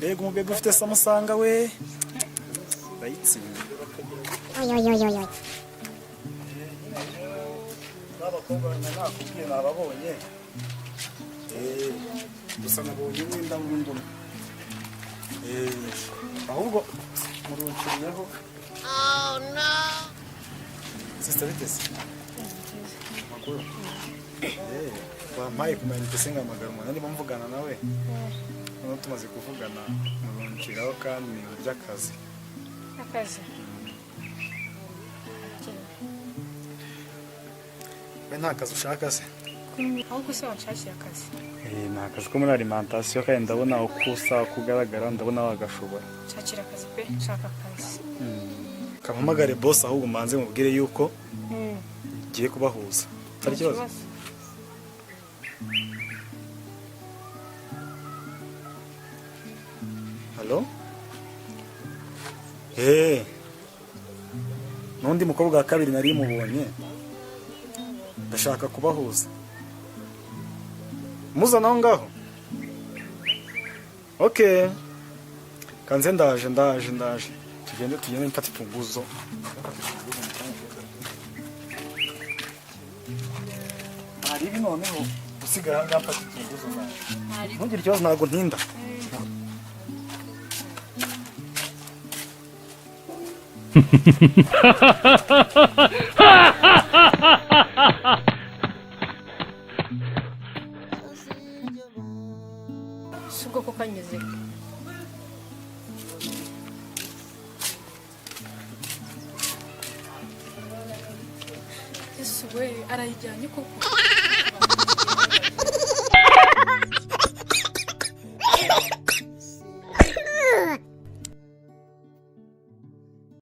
mbega umubebe ufite samusanga we bayitsinda n'abakobwa nakubwiye nababonye gusa nabonye wenda burundu ahubwo murukiriyeho sister bitese makuru bampaye kumenya ndetse ngamagara umuntu ndimo mvugana nawe none tumaze kuvugana murukiraho kandi ni by'akazi nta kazi ushaka se ahubwo se wanshakira akazi ni akazi ko muri alimentation kandi ndabona uko usa kugaragara ndabona wagashobora nshakira akazi pe nshaka akazi kampamagare boss ahubwo manze mubwire yuko giye kubahuza atari kibazo Hello nundi mukobwa wa kabiri nari mubonye ndashaka kubahuza muza naho ngaho okay kanze ndaje tugende mfata ifunguzo hari ibi noneho usigara ngaho mfata ifunguzo ntugire ikibazo ntabwo ntinda Sugo ko kanyuze Yesu we arayijyanye koko